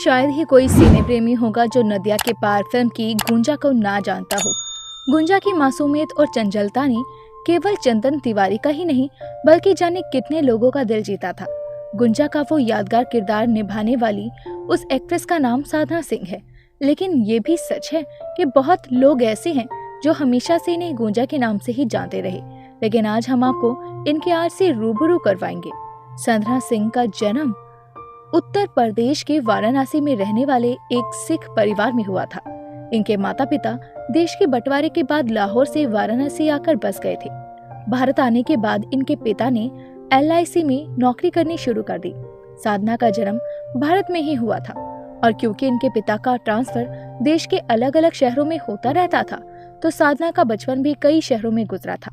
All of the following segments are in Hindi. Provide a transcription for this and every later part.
शायद ही कोई सिने प्रेमी होगा जो नदिया के पार फिल्म की गुंजा को ना जानता हो। गुंजा की मासूमियत और चंचलता ने केवल चंदन तिवारी का ही नहीं बल्कि जाने कितने लोगों का दिल जीता था। गुंजा का वो यादगार किरदार निभाने वाली उस एक्ट्रेस का नाम साधना सिंह है। लेकिन ये भी सच है कि बहुत लोग ऐसे हैं जो हमेशा से इन्हें गुंजा के नाम से ही जानते रहे, लेकिन आज हम आपको इनके आज से रूबरू करवाएंगे। साधना सिंह का जन्म उत्तर प्रदेश के वाराणसी में रहने वाले एक सिख परिवार में हुआ था। इनके माता पिता देश के बंटवारे के बाद लाहौर से वाराणसी आकर बस गए थे। भारत आने के बाद इनके पिता ने LIC में नौकरी करनी शुरू कर दी। साधना का जन्म भारत में ही हुआ था और क्योंकि इनके पिता का ट्रांसफर देश के अलग अलग शहरों में होता रहता था, तो साधना का बचपन भी कई शहरों में गुजरा था।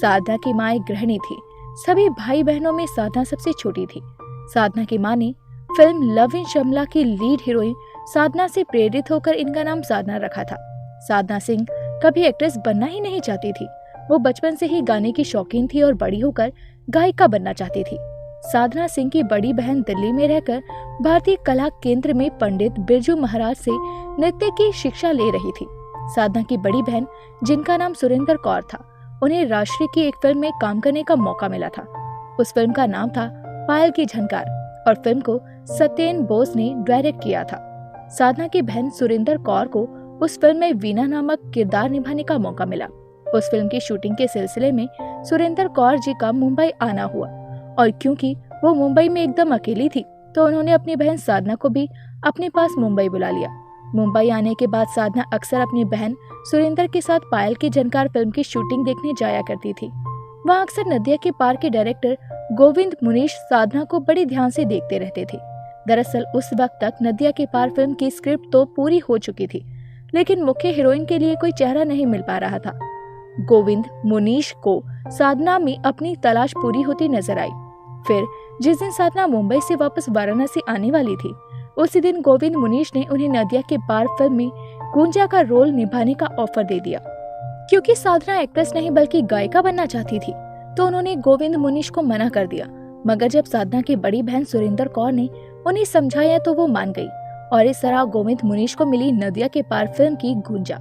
साधना की माँ एक गृहिणी थी। सभी भाई बहनों में साधना सबसे छोटी थी। साधना की माँ ने फिल्म लव इन शिमला की लीड हीरोइन साधना से प्रेरित होकर इनका नाम साधना रखा था। साधना सिंह कभी एक्ट्रेस बनना ही नहीं चाहती थी। वो बचपन से ही गाने की शौकीन थी और बड़ी होकर गायिका बनना चाहती थी। साधना सिंह की बड़ी बहन दिल्ली में रहकर भारतीय कला केंद्र में पंडित बिरजू महाराज से नृत्य की शिक्षा ले रही थी। साधना की बड़ी बहन, जिनका नाम सुरेंद्र कौर था, उन्हें राष्ट्रीय की एक फिल्म में काम करने का मौका मिला था। उस फिल्म का नाम था पायल की झनकार और फिल्म को सत्येन बोस ने डायरेक्ट किया था। साधना की बहन सुरेंद्र कौर को उस फिल्म में वीना नामक किरदार निभाने का मौका मिला। उस फिल्म की शूटिंग के सिलसिले में सुरेंद्र कौर जी का मुंबई आना हुआ और क्योंकि वो मुंबई में एकदम अकेली थी, तो उन्होंने अपनी बहन साधना को भी अपने पास मुंबई बुला लिया। मुंबई आने के बाद साधना अक्सर अपनी बहन सुरेंद्र के साथ पायल की झनकार फिल्म की शूटिंग देखने जाया करती थी। वहाँ अक्सर नदिया के पार के डायरेक्टर गोविंद मुनीश साधना को बड़े ध्यान से देखते रहते थे। दरअसल उस वक्त तक नदिया के पार फिल्म की स्क्रिप्ट तो पूरी हो चुकी थी, लेकिन मुख्य हीरोइन के लिए कोई चेहरा नहीं मिल पा रहा था। गोविंद मुनीश को साधना में अपनी तलाश पूरी होती नजर आई। फिर जिस दिन साधना मुंबई से वापस वाराणसी आने वाली थी, उसी दिन गोविंद मुनीश ने उन्हें नदिया के पार फिल्म में गुंजा का रोल निभाने का ऑफर दे दिया। क्योंकि साधना एक्ट्रेस नहीं बल्कि गायिका बनना चाहती थी, तो उन्होंने गोविंद मुनीश को मना कर दिया। मगर जब साधना की बड़ी बहन सुरेंद्र कौर ने उन्हें समझाया तो वो मान गई और इस तरह गोविंद मुनीश को मिली नदिया के पार फिल्म की गुंजा।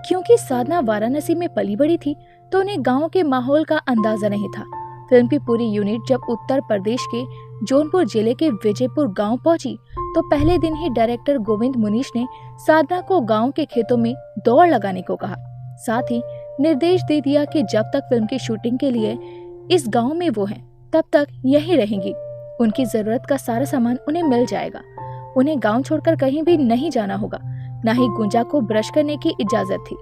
क्योंकि साधना वाराणसी में पली बड़ी थी, तो उन्हें गाँव के माहौल का अंदाजा नहीं था। फिल्म की पूरी यूनिट जब उत्तर प्रदेश के जौनपुर जिले के विजयपुर गांव पहुंची, तो पहले दिन ही डायरेक्टर गोविंद मुनीश ने साधना को गांव के खेतों में दौड़ लगाने को कहा। साथ ही निर्देश दे दिया कि जब तक फिल्म की शूटिंग के लिए इस गांव में वो हैं, तब तक यहीं रहेंगी। उनकी जरूरत का सारा सामान उन्हें मिल जाएगा। उन्हें गांव छोड़कर कहीं भी नहीं जाना होगा, न ही गुंजा को ब्रश करने की इजाजत थी।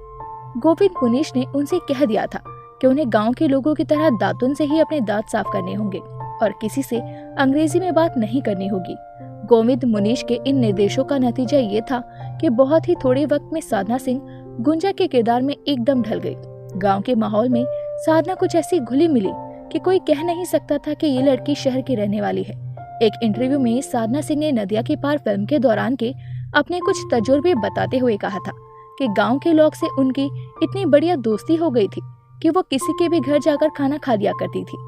गोविंद मुनीश ने उनसे कह दिया था कि उन्हें गांव के लोगों की तरह दातुन से ही अपने दांत साफ करने होंगे और किसी से अंग्रेजी में बात नहीं करनी होगी। गोविंद मुनीश के इन निर्देशों का नतीजा ये था कि बहुत ही थोड़े वक्त में साधना सिंह गुंजा के किरदार में एकदम ढल गई। गांव के माहौल में साधना कुछ ऐसी घुली मिली कि कोई कह नहीं सकता था कि ये लड़की शहर की रहने वाली है। एक इंटरव्यू में साधना सिंह ने नदिया के पार फिल्म के दौरान के अपने कुछ तजुर्बे बताते हुए कहा था कि गांव के लोग से उनकी इतनी बढ़िया दोस्ती हो गई थी कि वो किसी के भी घर जाकर खाना खा लिया करती थी।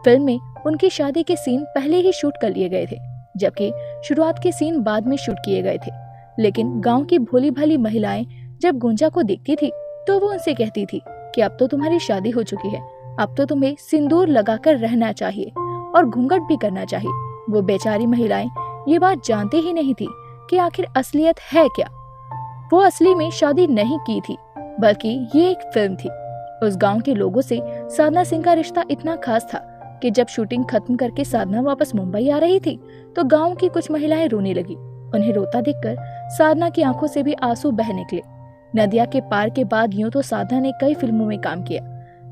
फिल्म में उनकी शादी के सीन पहले ही शूट कर लिए गए थे, जबकि शुरुआत के सीन बाद में शूट किए गए थे। लेकिन गांव की भोली भाली महिलाएं जब गुंजा को देखती थी, तो वो उनसे कहती थी कि अब तो तुम्हारी शादी हो चुकी है, अब तो तुम्हें सिंदूर लगाकर रहना चाहिए और घूंघट भी करना चाहिए। वो बेचारी महिलाएं ये बात जानते ही नहीं थी कि आखिर असलियत है क्या। वो असली में शादी नहीं की थी, बल्कि ये एक फिल्म थी। उस गांव के लोगों से साधना सिंह का रिश्ता इतना खास था कि जब शूटिंग खत्म करके साधना वापस मुंबई आ रही थी, तो गांव की कुछ महिलाएं रोने लगी। उन्हें रोता देखकर साधना की आंखों से भी आंसू बह निकले। नदिया के पार के बाद यूं तो साधना ने कई फिल्मों में काम किया,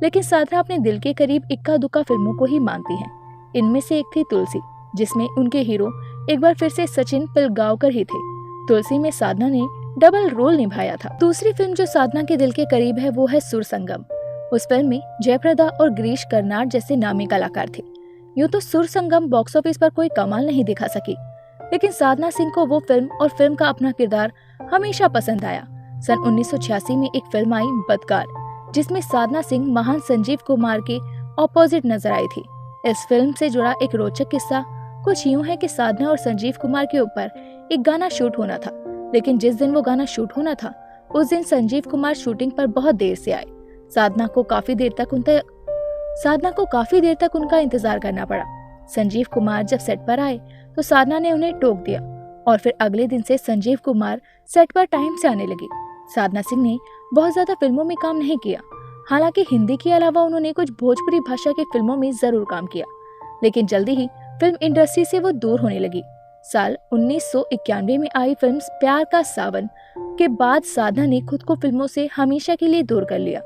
लेकिन साधना अपने दिल के करीब इक्का दुक्का फिल्मों को ही मानती हैं। इनमें से एक थी तुलसी, जिसमें उनके हीरो एक बार फिर से सचिन पिलगांवकर ही थे। तुलसी में साधना ने डबल रोल निभाया था। दूसरी फिल्म जो साधना के दिल के करीब है वो है सुर संगम। उस फिल्म में जयप्रदा और गिरीश कर्नाड जैसे नामी कलाकार थे। यूं तो सुर संगम बॉक्स ऑफिस पर कोई कमाल नहीं दिखा सकी, लेकिन साधना सिंह को वो फिल्म और फिल्म का अपना किरदार हमेशा पसंद आया। सन 1986 में एक फिल्म आई बदकार, जिसमें साधना सिंह महान संजीव कुमार के ऑपोजिट नजर आई थी। इस फिल्म से जुड़ा एक रोचक किस्सा कुछ यूं है कि साधना और संजीव कुमार के ऊपर एक गाना शूट होना था, लेकिन जिस दिन वो गाना शूट होना था उस दिन संजीव कुमार शूटिंग पर बहुत देर से आए। साधना को काफी देर तक उनका इंतजार करना पड़ा। संजीव कुमार जब सेट पर आए तो साधना ने उन्हें टोक दिया और फिर अगले दिन से संजीव कुमार सेट पर टाइम से आने लगे। साधना सिंह ने बहुत ज्यादा फिल्मों में काम नहीं किया, हालांकि हिंदी के अलावा उन्होंने कुछ भोजपुरी भाषा की फिल्मों में जरूर काम किया, लेकिन जल्दी ही फिल्म इंडस्ट्री से वो दूर होने लगी। साल 1991 में आई फिल्म प्यार का सावन के बाद साधना ने खुद को फिल्मों से हमेशा के लिए दूर कर लिया।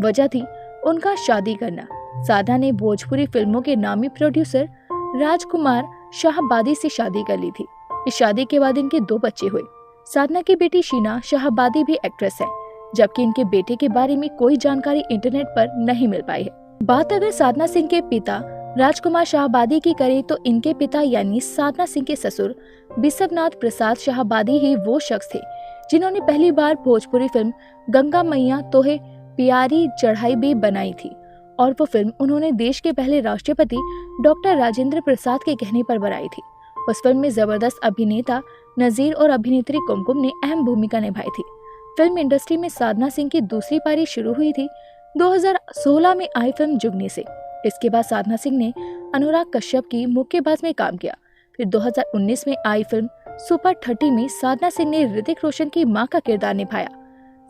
वजह थी उनका शादी करना। साधना ने भोजपुरी फिल्मों के नामी प्रोड्यूसर राजकुमार शाहबादी से शादी कर ली थी। इस शादी के बाद इनके 2 बच्चे हुए। साधना की बेटी शीना शाहबादी भी एक्ट्रेस है, जबकि इनके बेटे के बारे में कोई जानकारी इंटरनेट पर नहीं मिल पाई है। बात अगर साधना सिंह के पिता राजकुमार शाहबादी की करें तो इनके पिता यानी साधना सिंह के ससुर बिशवनाथ प्रसाद शाहबादी ही वो शख्स थे जिन्होंने पहली बार भोजपुरी फिल्म गंगा मैया तोहे प्यारी चढ़ाई भी बनाई थी, और वो फिल्म उन्होंने देश के पहले राष्ट्रपति डॉक्टर राजेंद्र प्रसाद के कहने पर बनाई थी। उस फिल्म में जबरदस्त अभिनेता नजीर और अभिनेत्री कुमकुम ने अहम भूमिका निभाई थी। फिल्म इंडस्ट्री में साधना सिंह की दूसरी पारी शुरू हुई थी 2016 में आई फिल्म जुगनी से। इसके बाद साधना सिंह ने अनुराग कश्यप की मुक्केबाज में काम किया। फिर 2019 में आई फिल्म सुपर 30 में साधना सिंह ने ऋतिक रोशन की मां का किरदार निभाया।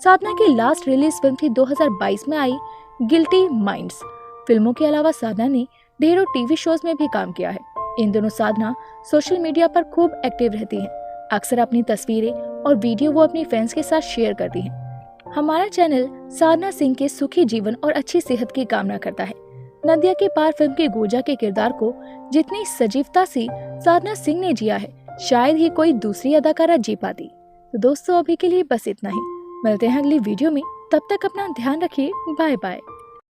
साधना की लास्ट रिलीज फिल्म थी 2022 में आई गिल्टी माइंड्स। फिल्मों के अलावा साधना ने ढेरों टीवी शोज में भी काम किया है। इन दिनों साधना सोशल मीडिया पर खूब एक्टिव रहती हैं। अक्सर अपनी तस्वीरें और वीडियो वो अपनी फैंस के साथ शेयर करती हैं। हमारा चैनल साधना सिंह के सुखी जीवन और अच्छी सेहत की कामना करता है। नदिया के पार फिल्म के गुंजा के किरदार को जितनी सजीवता से साधना सिंह ने जिया है, शायद ही कोई दूसरी अदाकारा जी पाती। तो दोस्तों, अभी के लिए बस इतना ही। मिलते हैं अगली वीडियो में, तब तक अपना ध्यान रखिए। Bye bye.